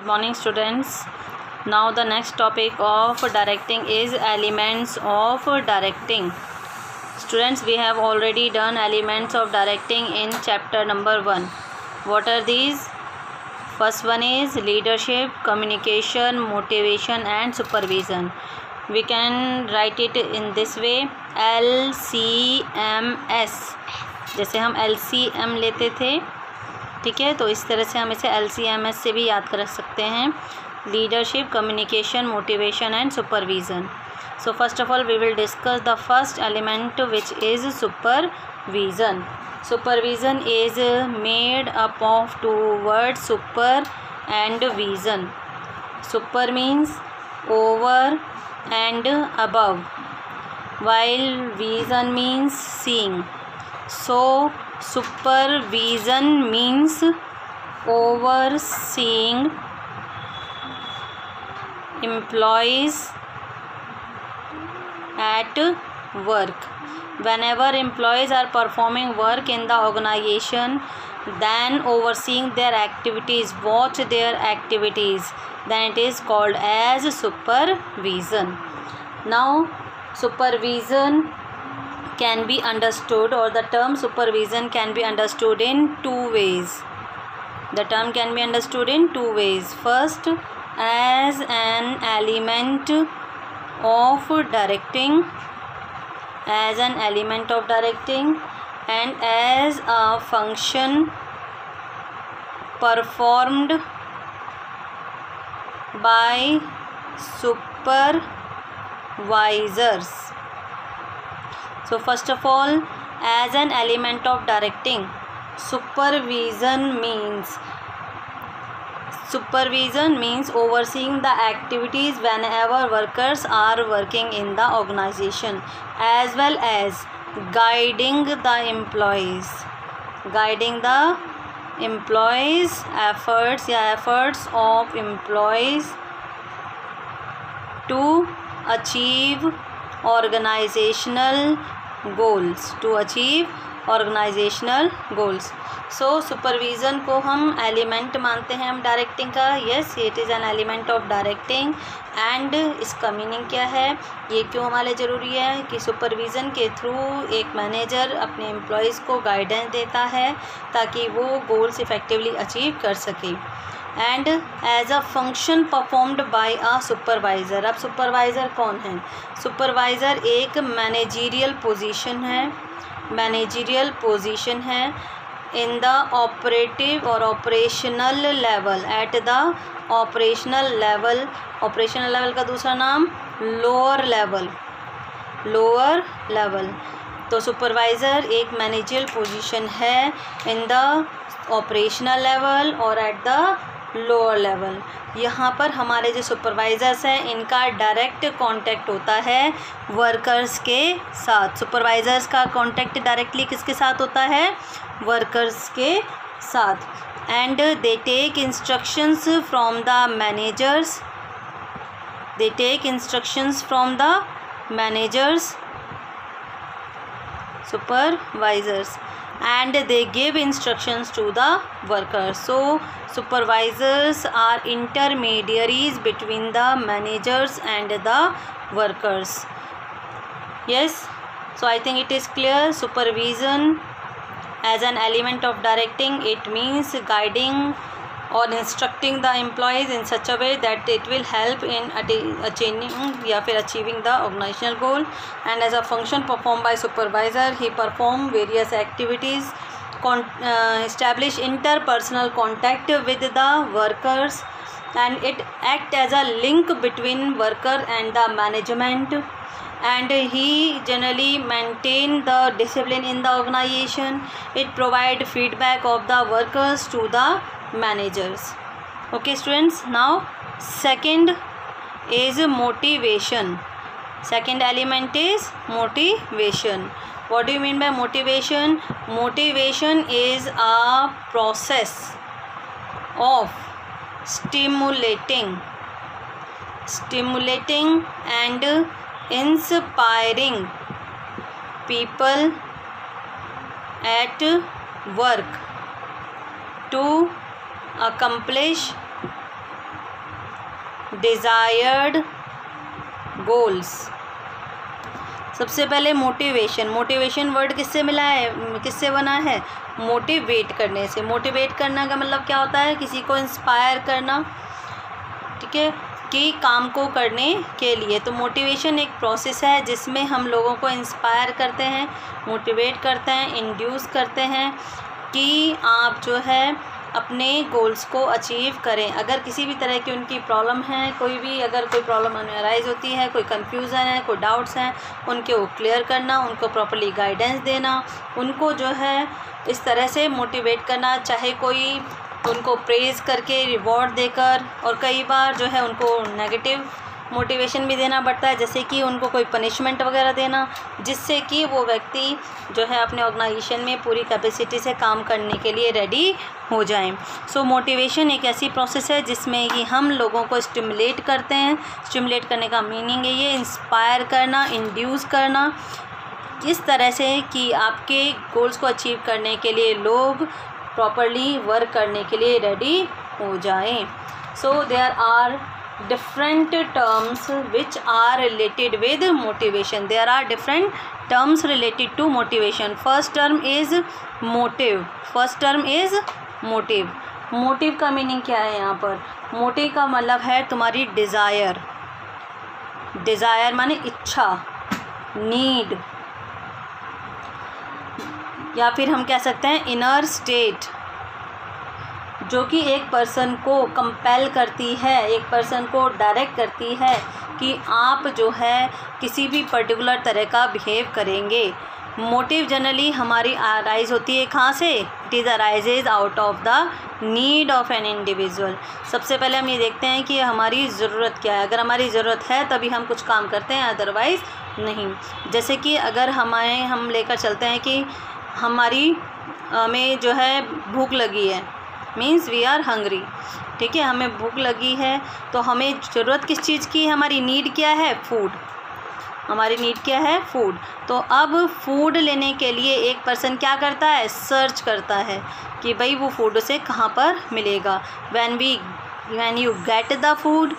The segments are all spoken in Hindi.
morning students. Now the next topic of directing is elements of directing. Students, we have already done elements of directing in chapter number 1. What are these? First one is leadership, communication, motivation and supervision. We can write it in this way, LCMS. जैसे हम LCM लेते थे, ठीक है, तो इस तरह से हम इसे LCMS से भी याद कर सकते हैं, leadership, communication, motivation and supervision. So first of all we will discuss the first element, which is supervision. Supervision is made up of two words, super and vision. Super means over and above, while vision means seeing. So supervision means overseeing employees at work. Whenever employees are performing work in the organization, then overseeing their activities, watch their activities, then it is called as supervision. Now supervision can be understood, or the term supervision can be understood in two ways. The term can be understood in two ways. First, as an element of directing, and as a function performed by supervisors. So first of all, as an element of directing, supervision means overseeing the activities whenever workers are working in the organization, as well as guiding the employees efforts of employees to achieve organizational goals. So supervision को हम एलिमेंट मानते हैं हम डायरेक्टिंग का. Yes, it is an element of directing. And इसका मीनिंग क्या है, ये क्यों हमारे ज़रूरी है कि सुपरविज़न के थ्रू एक मैनेजर अपने एम्प्लॉयज़ को गाइडेंस देता है ताकि वो गोल्स इफ़ेक्टिवली अचीव कर सके. And as a function performed by a supervisor. अब सुपरवाइज़र कौन है? सुपरवाइज़र एक मैनेजरियल पोजीशन है in the operative or operational level, at the operational level का दूसरा नाम lower level. तो सुपरवाइज़र एक मैनेजरियल पोजीशन है in the operational level और at the लोअर लेवल. यहाँ पर हमारे जो सुपरवाइज़र्स हैं इनका डायरेक्ट कांटेक्ट होता है वर्कर्स के साथ. सुपरवाइज़र्स का कांटेक्ट डायरेक्टली किसके साथ होता है? वर्कर्स के साथ. And they take instructions from the managers supervisors, and they give instructions to the workers. So supervisors are intermediaries between the managers and the workers. Yes, so I think it is clear. Supervision as an element of directing, it means guiding or instructing the employees in such a way that it will help in achieving the organizational goal. And as a function performed by supervisor, he perform various activities, establish interpersonal contact with the workers, and it act as a link between worker and the management. And he generally maintain the discipline in the organization. It provide feedback of the workers to the managers. Okay students, now second is motivation. Second element is motivation. What do you mean by motivation? Motivation is a process of stimulating and inspiring people at work to accomplish desired goals. सबसे पहले मोटिवेशन। मोटिवेशन वर्ड किससे मिला है, किससे बना है? मोटिवेट करने से। मोटिवेट करना का मतलब क्या होता है? किसी को इंस्पायर करना, ठीक है, कि काम को करने के लिए। तो मोटिवेशन एक प्रोसेस है जिसमें हम लोगों को इंस्पायर करते हैं, मोटिवेट करते हैं, इंड्यूस करते हैं कि आप जो है अपने गोल्स को अचीव करें। अगर किसी भी तरह की उनकी प्रॉब्लम है, कोई भी अगर कोई प्रॉब्लम अराइज होती है, कोई कन्फ्यूज़न है, कोई डाउट्स हैं, उनके वो क्लियर करना, उनको प्रॉपर्ली गाइडेंस देना, उनको जो है इस तरह से मोटिवेट करना, चाहे कोई उनको प्रेज़ करके, रिवॉर्ड देकर, और कई बार जो है उनको नेगेटिव मोटिवेशन भी देना पड़ता है, जैसे कि उनको कोई पनिशमेंट वगैरह देना, जिससे कि वो व्यक्ति जो है अपने ऑर्गेनाइजेशन में पूरी कैपेसिटी से काम करने के लिए रेडी हो जाएं। सो मोटिवेशन एक ऐसी प्रोसेस है जिसमें कि हम लोगों को स्टिमुलेट करते हैं। स्टिमुलेट करने का मीनिंग है ये इंस्पायर करना, इंड्यूस करना, इस तरह से कि आपके गोल्स को अचीव करने के लिए लोग प्रॉपर्ली वर्क करने के लिए रेडी हो जाएं। So there are different terms which are related with motivation. There are different terms related to motivation. First term is motive. First term is motive. Motive का मीनिंग क्या है यहाँ पर? मोटिव का मतलब है तुम्हारी डिज़ायर। डिज़ायर माने इच्छा, नीड, या फिर हम कह सकते हैं इनर स्टेट, जो कि एक पर्सन को कंपेल करती है, एक पर्सन को डायरेक्ट करती है कि आप जो है किसी भी पर्टिकुलर तरह का बिहेव करेंगे। मोटिव जनरली हमारी अराइज होती है कहाँ से? It is arises out of the need of an individual. सबसे पहले हम ये देखते हैं कि हमारी ज़रूरत क्या है। अगर हमारी ज़रूरत है तभी हम कुछ काम करते हैं, अदरवाइज़ नहीं। जैसे कि अगर हम लेकर चलते हैं कि हमारी में जो है भूख लगी है, मीन्स वी आर हंग्री, ठीक है, हमें भूख लगी है, तो हमें ज़रूरत किस चीज़ की है? हमारी नीड क्या है? फूड। हमारी नीड क्या है? फूड। तो अब फूड लेने के लिए एक पर्सन क्या करता है? सर्च करता है कि भाई वो फूड उसे कहाँ पर मिलेगा। when you get the food,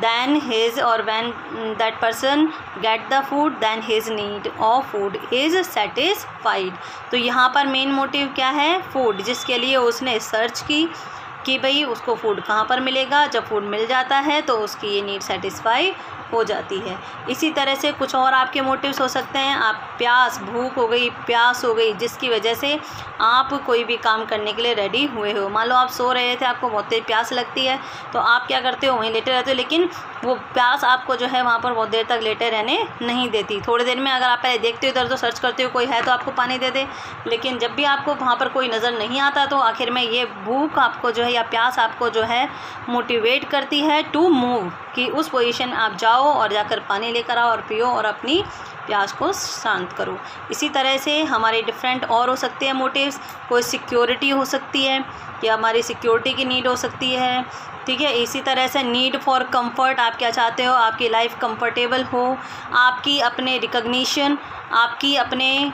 then his, or when that person get the food, then his need of food is satisfied. तो यहाँ पर मेन मोटिव क्या है? फूड, जिसके लिए उसने सर्च की कि भाई उसको फूड कहाँ पर मिलेगा। जब फूड मिल जाता है तो उसकी ये नीड सेटिस्फाई हो जाती है। इसी तरह से कुछ और आपके मोटिव्स हो सकते हैं। आप प्यास, भूख हो गई, प्यास हो गई, जिसकी वजह से आप कोई भी काम करने के लिए रेडी हुए हो। मान लो आप सो रहे थे, आपको बहुत देर प्यास लगती है, तो आप क्या करते हो? वहीं लेटे रहते हो, लेकिन वो प्यास आपको जो है वहाँ पर बहुत देर तक लेटे रहने नहीं देती। थोड़ी देर में अगर आप पहले देखते हो इधर, तो सर्च करते हो कोई है तो आपको पानी दे दे, लेकिन जब भी आपको वहाँ पर कोई नज़र नहीं आता तो आखिर में ये भूख आपको जो है या प्यास आपको जो है मोटिवेट करती है टू मूव, कि उस पोजीशन आप जाओ और जाकर पानी लेकर आओ और पियो और अपनी प्यास को शांत करो। इसी तरह से हमारे डिफरेंट और हो सकते हैं मोटिव्स। कोई सिक्योरिटी हो सकती है कि हमारी सिक्योरिटी की नीड हो सकती है, ठीक है। इसी तरह से नीड फॉर कंफर्ट, आप क्या चाहते हो? आपकी लाइफ कंफर्टेबल हो, आपकी अपने रिकग्निशन, आपकी अपने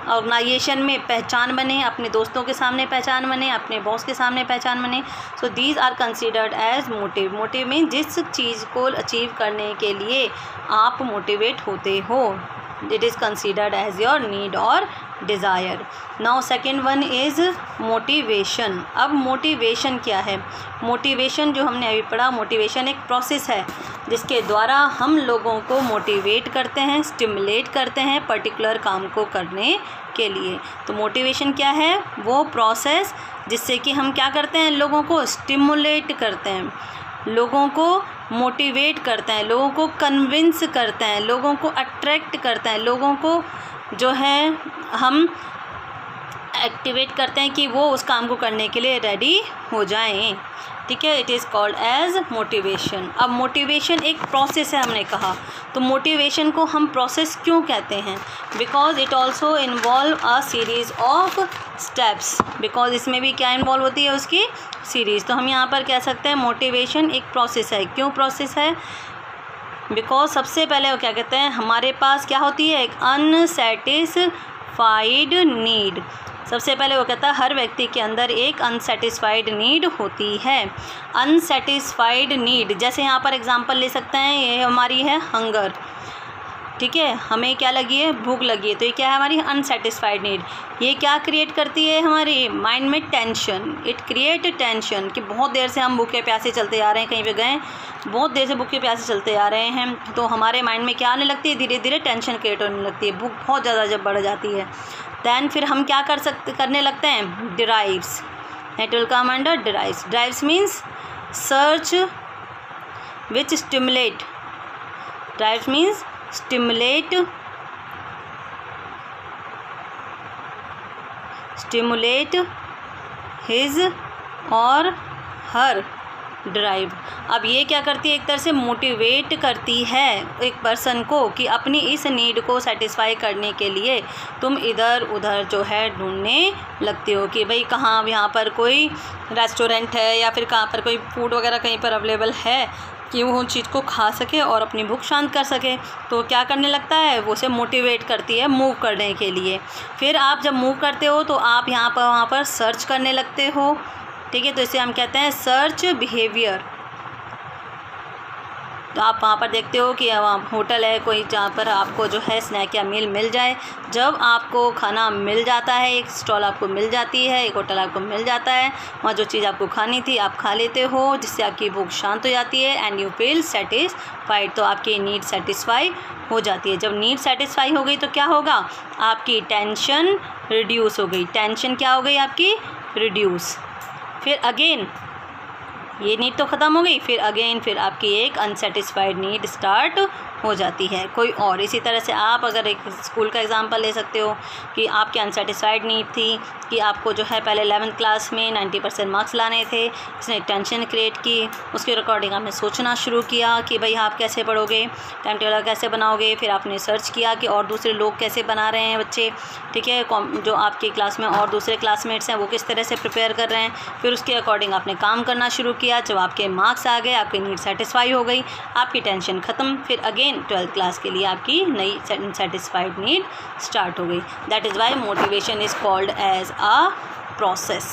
ऑर्गेनाइजेशन में पहचान बने, अपने दोस्तों के सामने पहचान बने, अपने बॉस के सामने पहचान बने। So these are considered as motive. Motive में जिस चीज़ को अचीव करने के लिए आप मोटिवेट होते हो, it is considered as your need और desire. Now second one is motivation. अब मोटिवेशन क्या है? मोटिवेशन जो हमने अभी पढ़ा, मोटिवेशन एक प्रोसेस है जिसके द्वारा हम लोगों को मोटिवेट करते हैं, स्टिमुलेट करते हैं पर्टिकुलर काम को करने के लिए। तो मोटिवेशन क्या है? वो प्रोसेस जिससे कि हम क्या करते हैं? लोगों को स्टिमुलेट करते हैं, लोगों को मोटिवेट करते हैं, लोगों को कन्विंस करते हैं, लोगों को अट्रैक्ट करते हैं, लोगों को जो है हम एक्टिवेट करते हैं कि वो उस काम को करने के लिए रेडी हो जाएं, ठीक है। It is called as motivation. अब मोटिवेशन एक प्रोसेस है हमने कहा, तो मोटिवेशन को हम प्रोसेस क्यों कहते हैं? Because it also involve a series of steps. Because इसमें भी क्या इन्वॉल्व होती है? उसकी सीरीज़। तो हम यहाँ पर कह सकते हैं मोटिवेशन एक प्रोसेस है। क्यों प्रोसेस है? बिकॉज सबसे पहले वो क्या कहते हैं, हमारे पास क्या होती है? एक अनसेटिस्फाइड नीड। सबसे पहले वो कहता है हर व्यक्ति के अंदर एक अनसेटिस्फाइड नीड होती है। अनसेटिस्फाइड नीड, जैसे यहाँ पर एग्जांपल ले सकते हैं, ये हमारी है हंगर, ठीक है, हमें क्या लगी है, भूख लगी है, तो ये क्या है हमारी अनसेटिस्फाइड नीड। ये क्या क्रिएट करती है हमारी माइंड में, टेंशन। इट क्रिएट टेंशन कि बहुत देर से हम भूखे प्यासे चलते आ रहे हैं, कहीं पे गए बहुत देर से भूखे प्यासे चलते आ रहे हैं, तो हमारे माइंड में क्या आने लगती है, धीरे धीरे टेंशन क्रिएट होने लगती है, भूख बहुत ज़्यादा जब बढ़ जाती है। दैन फिर हम क्या करने लगते हैं, derives. It will come under derives. Derives means search which stimulate. Derives means stimulate his or her drive. अब ये क्या करती है, एक तरह से मोटिवेट करती है एक पर्सन को कि अपनी इस नीड को सेटिस्फाई करने के लिए तुम इधर उधर जो है ढूंढने लगते हो कि भाई कहाँ यहाँ पर कोई रेस्टोरेंट है या फिर कहाँ पर कोई फूड वगैरह कहीं पर अवेलेबल है कि वो उन चीज़ को खा सके और अपनी भूख शांत कर सके। तो क्या करने लगता है, वो उसे मोटिवेट करती है मूव करने के लिए। फिर आप जब मूव करते हो तो आप यहाँ पर वहाँ पर सर्च करने लगते हो, ठीक है, तो इसे हम कहते हैं सर्च बिहेवियर। तो आप वहाँ पर देखते हो कि वहाँ होटल है कोई जहाँ पर आपको जो है स्नैक या मील मिल जाए। जब आपको खाना मिल जाता है, एक स्टॉल आपको मिल जाती है, एक होटल आपको मिल जाता है, वहाँ जो चीज़ आपको खानी थी आप खा लेते हो, जिससे आपकी भूख शांत हो जाती है एंड यू फील सेटिस्फाइड। तो आपकी नीड सेटिस्फाई हो जाती है। जब नीड सेटिस्फाई हो गई तो क्या होगा, आपकी टेंशन रिड्यूस हो गई। टेंशन क्या हो गई आपकी, रिड्यूस। फिर अगेन ये नीड तो ख़त्म हो गई, फिर अगेन फिर आपकी एक अनसेटिस्फाइड नीड स्टार्ट हो जाती है कोई और। इसी तरह से आप अगर एक स्कूल का एग्जांपल ले सकते हो कि आपकी अनसेटिस्फाइड नीड थी कि आपको जो है पहले 11th क्लास में 90% मार्क्स लाने थे, इसने टेंशन क्रिएट की, उसके रिकॉर्डिंग आपने सोचना शुरू किया कि भाई आप कैसे पढ़ोगे, टाइम टेबल कैसे बनाओगे। फिर आपने सर्च किया कि और दूसरे लोग कैसे बना रहे हैं बच्चे, ठीक है, जो आपकी क्लास में और दूसरे क्लासमेट्स हैं वो किस तरह से प्रिपेयर कर रहे हैं। फिर उसके अकॉर्डिंग आपने काम करना शुरू किया। जब आपके मार्क्स आ गए, आपकी नीड सेटिस्फाई हो गई, आपकी टेंशन ख़त्म। फिर अगेन 12th क्लास के लिए आपकी नई सेटिस्फाइड नीड स्टार्ट हो गई। That is why motivation is called as a process.